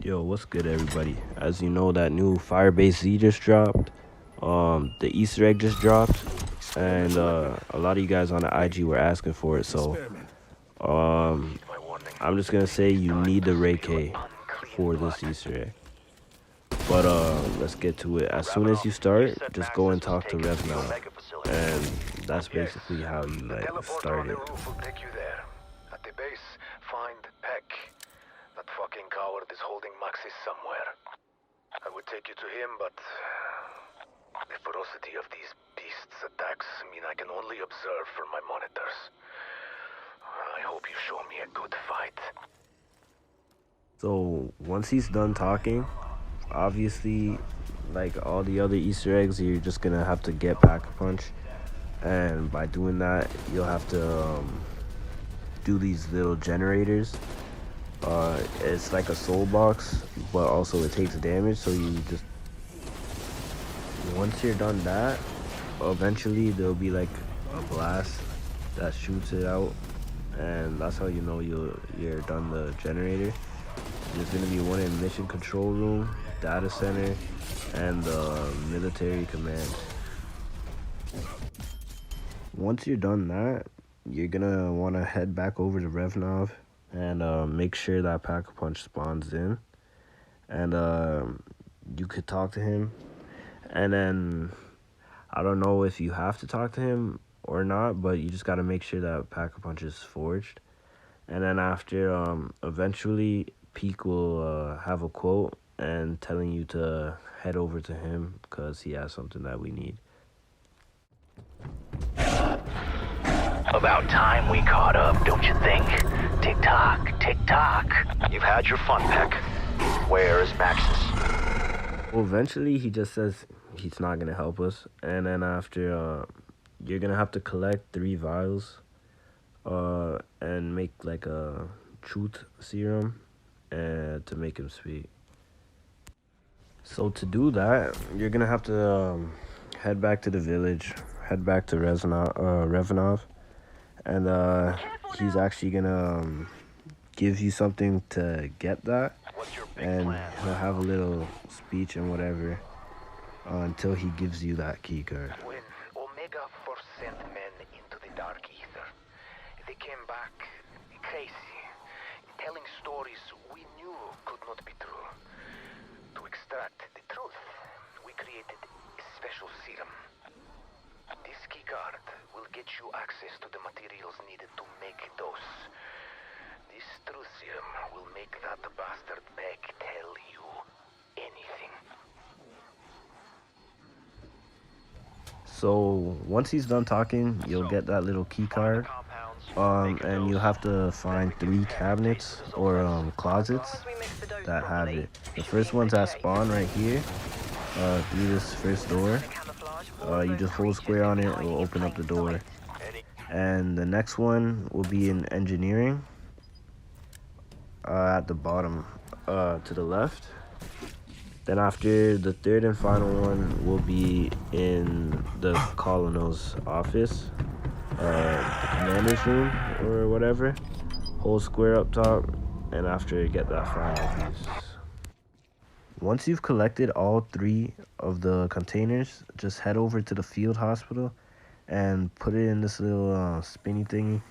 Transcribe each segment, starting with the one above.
Yo, what's good, everybody? As you know, that new FIREBASE Z just dropped. The Easter egg just dropped, and a lot of you guys on the IG were asking for it. So, I'm just gonna say you need the Ray K for this Easter egg. But let's get to it. As soon as you start, just go and talk to Revna, and that's basically how you start it. At the base, find Peck. That fucking coward is holding Maxis somewhere. I would take you to him, but the ferocity of these beasts' attacks mean I can only observe from my monitors. I hope you show me a good fight. So once he's done talking, obviously, like all the other Easter eggs, you're just gonna have to get Pack-a-Punch, and by doing that, you'll have to do these little generators. It's like a soul box, but also it takes damage. So you just, once you're done that, eventually there'll be like a blast that shoots it out, and that's how you know you're done the generator. There's gonna be one in mission control room, data center, and the military command. Once you're done that, you're gonna want to head back over to Revnov and make sure that Pack-a-Punch spawns in, and you could talk to him. And then I don't know if you have to talk to him or not, but you just got to make sure that Pack-a-Punch is forged. And then after, eventually Peak will have a quote and telling you to head over to him because he has something that we need. About time we caught up, don't you think? Tick-tock, tick-tock. You've had your fun, Peck. Where is Maxis? Well, eventually he just says he's not going to help us. And then after, you're going to have to collect 3 vials and make like a truth serum and to make him speak. So to do that, you're going to have to head back to the village, head back to Revnov, and he's actually going to give you something to get that. And he'll have a little speech and whatever until he gives you that key card. When Omega first sent men into the dark ether, they came back crazy, telling stories we knew could not be true. To extract the truth, we created a special serum. This key card will get you access to the materials needed to make those. This truth serum will make that bastard Peck tell you anything. So once he's done talking, you'll get that little key card, and you'll have to find 3 cabinets or closets that have it. The first one's at spawn right here, through this first door. You just hold square on it, it will open up the door. And the next one will be in engineering, at the bottom, to the left. Then after, the third and final one will be in the colonel's office, the commander's room or whatever. Hold square up top, and after, get that final piece. Once you've collected all 3 of the containers, just head over to the field hospital and put it in this little spinny thingy.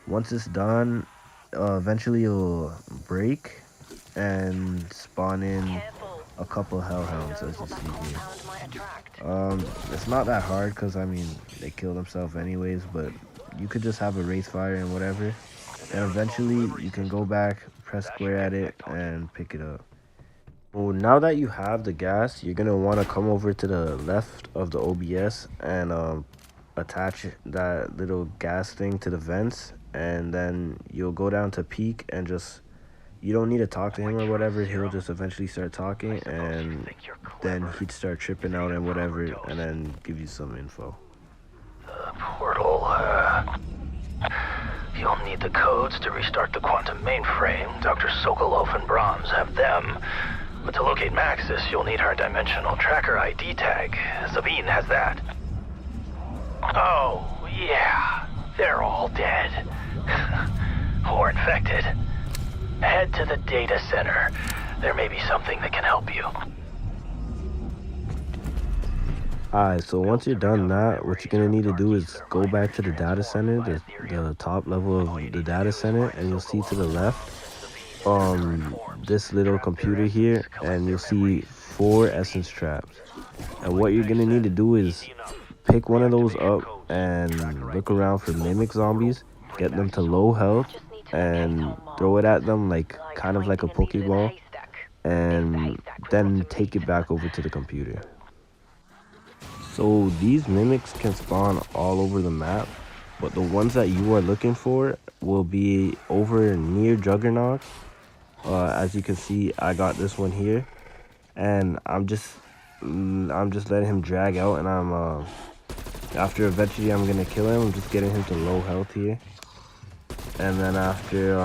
Once it's done, eventually it'll break and spawn in a couple hellhounds, as you see here. It's not that hard because, I mean, they kill themselves anyways, but you could just have a wraith fire and whatever. And eventually you can go back, press square at it, and pick it up. Well, now that you have the gas, you're going to want to come over to the left of the OBS and attach that little gas thing to the vents. And then you'll go down to Peak and just, you don't need to talk to him or whatever. He'll just eventually start talking, and then he'd start tripping out and whatever, and then give you some info. The portal, you'll need the codes to restart the quantum mainframe. Dr. Sokolov and Brahms have them. But to locate Maxis, you'll need her dimensional tracker ID tag. Sabine has that. Oh, yeah. They're all dead. Or infected. Head to the data center. There may be something that can help you. Alright, so once you're done that, what you're gonna need to do is go back to the data center, the top level of the data center, and you'll see to the left this little computer here, and you'll see 4 essence traps. And what you're gonna need to do is pick one of those up and look around for mimic zombies, get them to low health, and throw it at them like kind of like a pokeball, and then take it back over to the computer. So these mimics can spawn all over the map, but the ones that you are looking for will be over near Juggernaut. As you can see, I got this one here, and I'm just letting him drag out, and after eventually I'm gonna kill him. I'm just getting him to low health here, and then after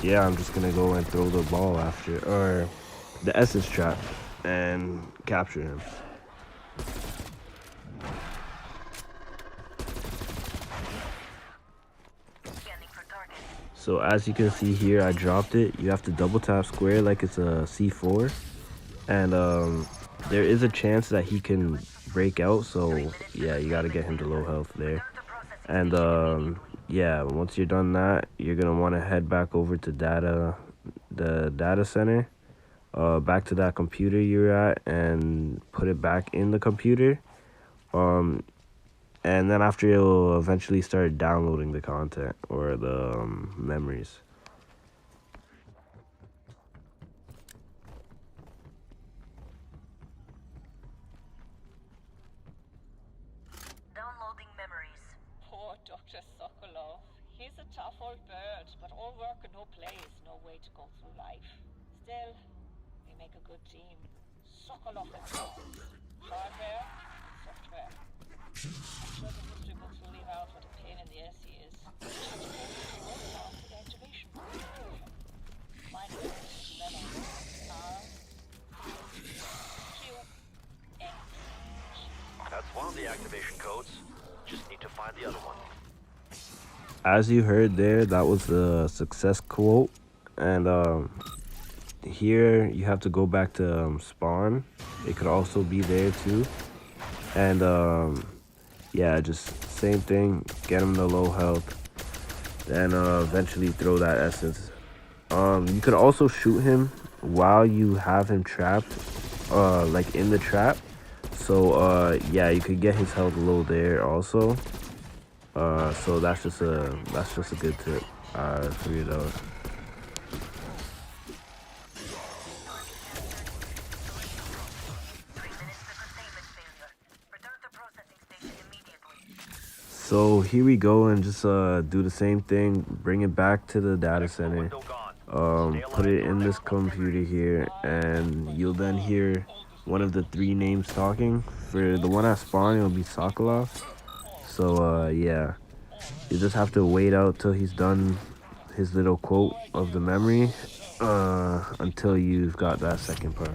yeah, I'm just gonna go and throw the ball after, or the essence trap, and capture him. So as you can see here, I dropped it. You have to double tap square like it's a C4, and there is a chance that he can break out, so yeah, you got to get him to low health there. And yeah, once you're done that, you're gonna want to head back over to the data center, back to that computer you're at, and put it back in the computer. And then after, you'll eventually start downloading the content or the memories. Downloading memories. Poor Dr. Sokolov. He's a tough old bird, but all work and no play is no way to go through life. Still, we make a good team. Sokolov and Serums. Hardware, software. I'm sure the history books will leave out what a pain in the ass he is. Activation. Find it. Level. R. Q. X. That's one of the activation codes. Just need to find the other one. As you heard there, that was the success quote, and here you have to go back to spawn. It could also be there too, and yeah, just same thing, get him to low health, then eventually throw that essence. You could also shoot him while you have him trapped, like in the trap, so yeah, you could get his health low there also. So that's just a good tip. I figured out. So here we go, and just do the same thing, bring it back to the data center, put it in this computer here, and you'll then hear one of the 3 names talking. For the one at spawn, it'll be Sokolov. So yeah, you just have to wait out till he's done his little quote of the memory, until you've got that second part.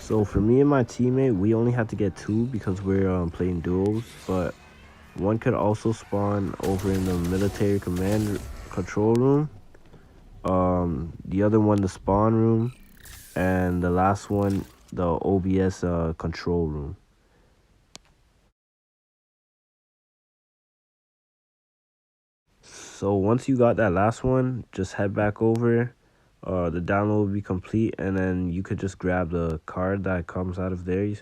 So for me and my teammate, we only had to get 2 because we're playing duos, but one could also spawn over in the military command control room, the other one the spawn room, and the last one the OBS control room. So once you got that last one, just head back over. The download will be complete, and then you could just grab the card that comes out of there,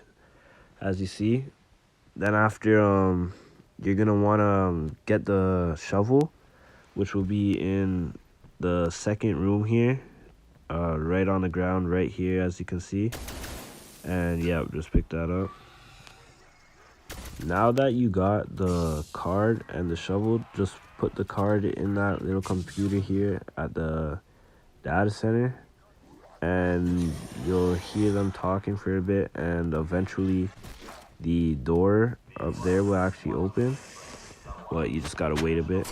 as you see. Then after, you're gonna want to get the shovel, which will be in the second room here, right on the ground right here, as you can see. And yeah, just pick that up. Now that you got the card and the shovel, just put the card in that little computer here at the data center, and you'll hear them talking for a bit, and eventually the door up there will actually open, but you just gotta wait a bit.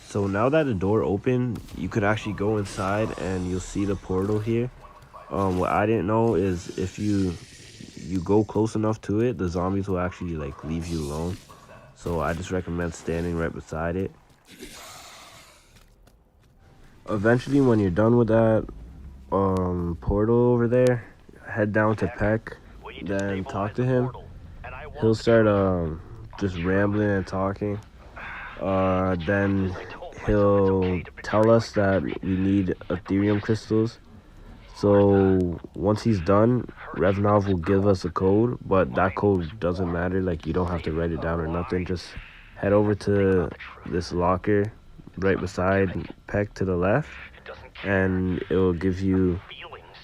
So now that the door opened, you could actually go inside and you'll see the portal here. What I didn't know is if you go close enough to it, the zombies will actually like leave you alone. So I just recommend standing right beside it. Eventually, when you're done with that portal over there, head down to Peck, then talk to him. He'll start just rambling and talking. Then he'll tell us that we need Ethereum crystals. So once he's done, Revnov will give us a code, but that code doesn't matter. Like, you don't have to write it down or nothing. Just head over to this locker right beside Peck to the left, and it will give you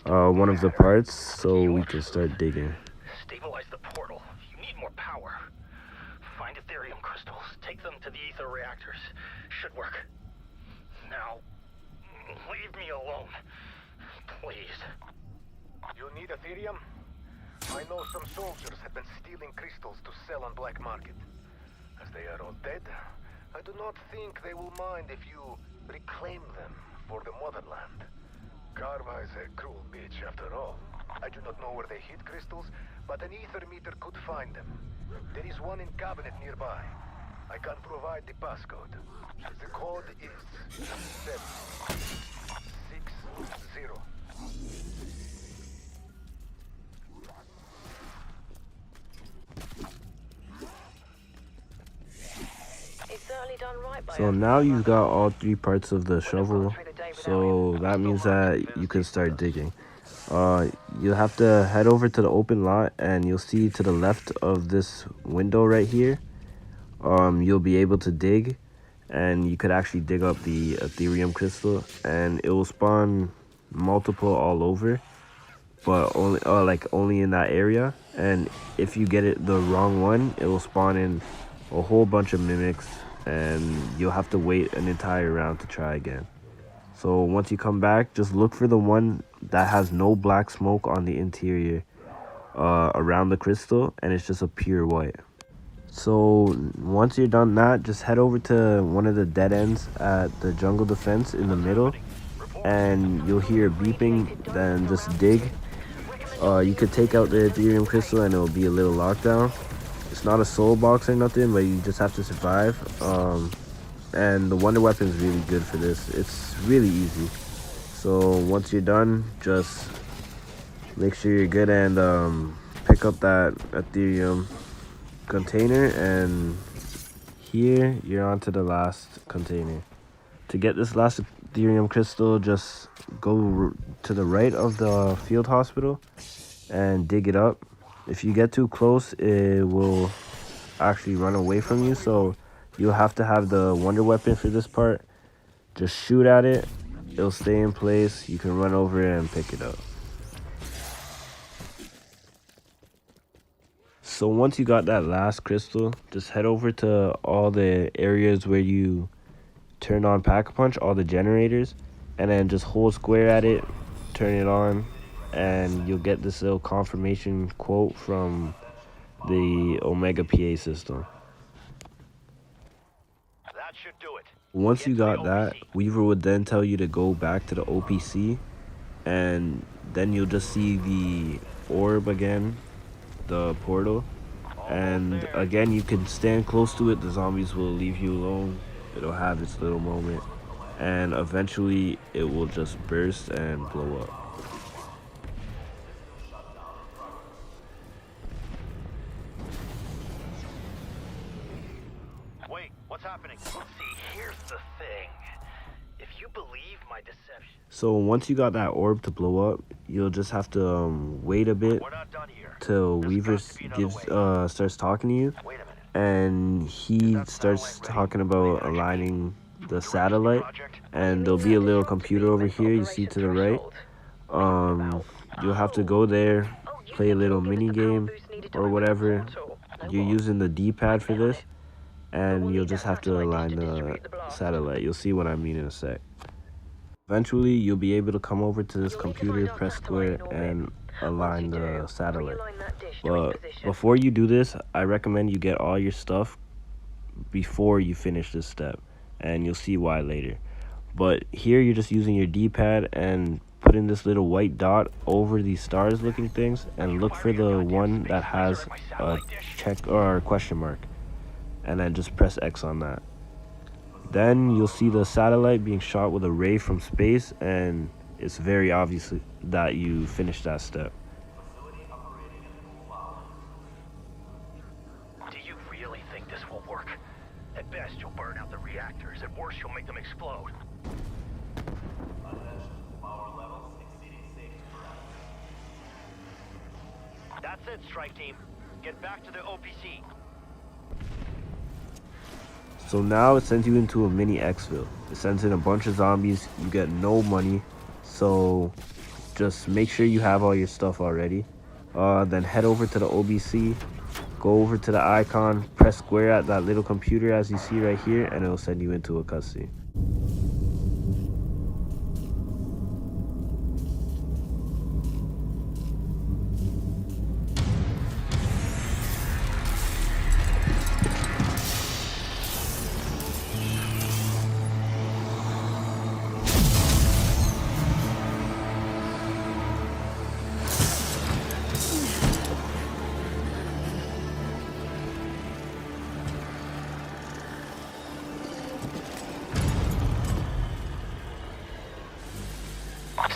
one of the parts so we can start digging. Stabilize the portal. You need more power. Find Ethereum crystals. Take them to the Aether reactors. Should work. Now, leave me alone. Please. You need Ethereum? I know some soldiers have been stealing crystals to sell on black market. As they are all dead, I do not think they will mind if you reclaim them for the motherland. Karma is a cruel bitch after all. I do not know where they hid crystals, but an ether meter could find them. There is one in cabinet nearby. I can provide the passcode. The code is 760. So now you've got all 3 parts of the shovel, so that means that you can start digging. You'll have to head over to the open lot, and you'll see to the left of this window right here, you'll be able to dig, and you could actually dig up the Ethereum crystal, and it will spawn multiple all over, but only in that area. And if you get it the wrong one, it will spawn in a whole bunch of mimics, and you'll have to wait an entire round to try again. So once you come back, just look for the one that has no black smoke on the interior around the crystal, and it's just a pure white. So once you're done that, just head over to one of the dead ends at the jungle defense in the middle, and you'll hear beeping. Then just dig. You could take out the Ethereum crystal and it'll be a little lockdown. It's not a soul box or nothing, but you just have to survive. And the wonder weapon is really good for this. It's really easy. So once you're done, just make sure you're good and pick up that Ethereum container, and here you're on to the last container. To get this last Ethereum crystal, just go to the right of the field hospital and dig it up. If you get too close, it will actually run away from you, so you'll have to have the wonder weapon for this part. Just shoot at it, it'll stay in place, you can run over it and pick it up. So once you got that last crystal, just head over to all the areas where you turn on Pack-a-Punch, all the generators, and then just hold square at it, turn it on, and you'll get this little confirmation quote from the Omega PA system. That should do it. Once you got that, Weaver would then tell you to go back to the OPC, and then you'll just see the orb again, the portal, and again you can stand close to it. The zombies will leave you alone. It'll have its little moment, and eventually it will just burst and blow up. Wait, what's happening? See, here's the thing. If you believe my deception... So once you got that orb to blow up, you'll just have to wait a bit We're not done here. till There's Weaver got to be another way. starts talking to you, Wait a minute. and he starts talking about aligning the satellite, and there'll be a little computer over here you see to the right. You'll have to go there, play a little mini game or whatever. You're using the D-pad for this, and you'll just have to align the satellite. You'll see what I mean in a sec. Eventually, you'll be able to come over to this computer, press square, and align the satellite. But before you do this, I recommend you get all your stuff before you finish this step. and you'll see why later. But here you're just using your D-pad and putting this little white dot over these stars looking things, and look for the one that has a check or question mark, and then just press X on that. Then you'll see the satellite being shot with a ray from space, and it's very obvious that you finished that step. Do you really think this will work? At best, you'll burn out the reactors. At worst, you'll make them explode. That's it, strike team. Get back to the OPC. So now it sends you into a mini exfil. It sends in a bunch of zombies. You get no money, so just make sure you have all your stuff already. Then head over to the OBC, go over to the icon, press square at that little computer as you see right here, and it'll send you into a cutscene.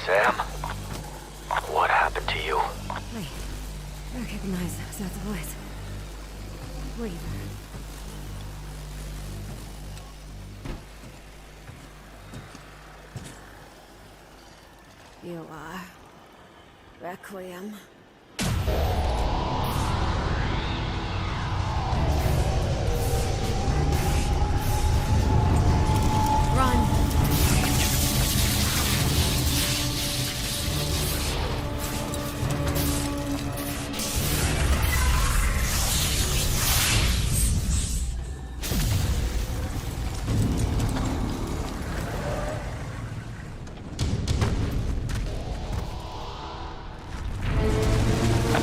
Sam, what happened to you? I recognize that voice. Weaver. You are Requiem. Run!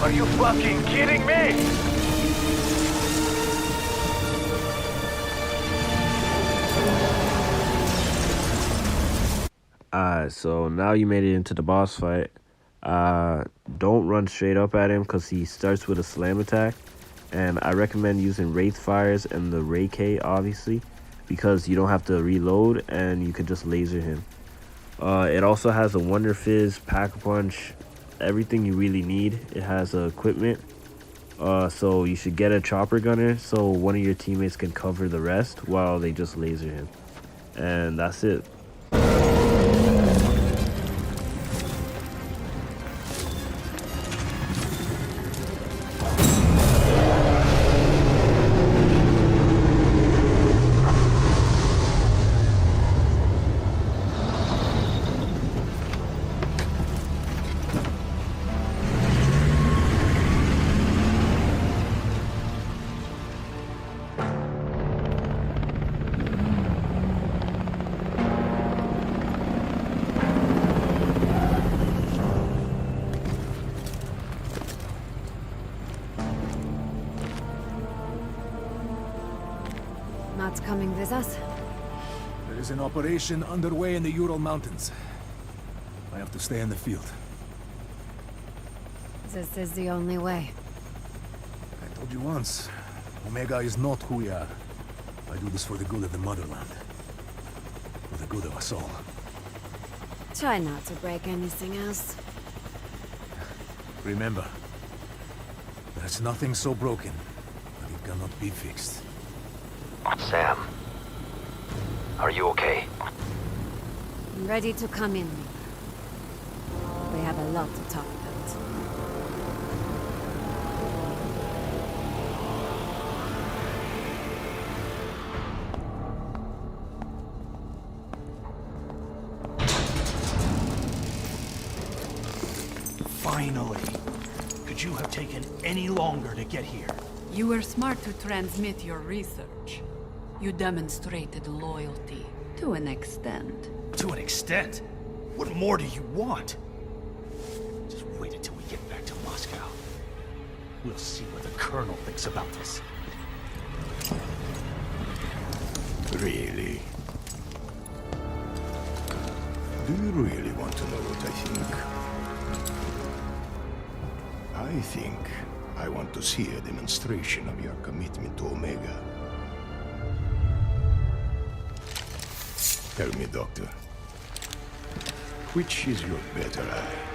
Are you fucking kidding me? So now you made it into the boss fight. Don't run straight up at him because he starts with a slam attack, and I recommend using Wraith Fires and the Ray K obviously, because you don't have to reload and you can just laser him. It also has a Wonder Fizz, Pack-a-Punch, everything you really need. It has equipment, so you should get a chopper gunner so one of your teammates can cover the rest while they just laser him, and that's it. Not coming with us? There is an operation underway in the Ural Mountains. I have to stay in the field. This is the only way. I told you once, Omega is not who we are. I do this for the good of the motherland. For the good of us all. Try not to break anything else. Remember, there's nothing so broken that it cannot be fixed. Sam, are you okay? I'm ready to come in. We have a lot to talk about. Finally! Could you have taken any longer to get here? You were smart to transmit your research. You demonstrated loyalty to an extent. To an extent? What more do you want? Just wait until we get back to Moscow. We'll see what the Colonel thinks about this. Really? Do you really want to know what I think? I think I want to see a demonstration of your commitment to Omega. Tell me, Doctor. Which is your better eye?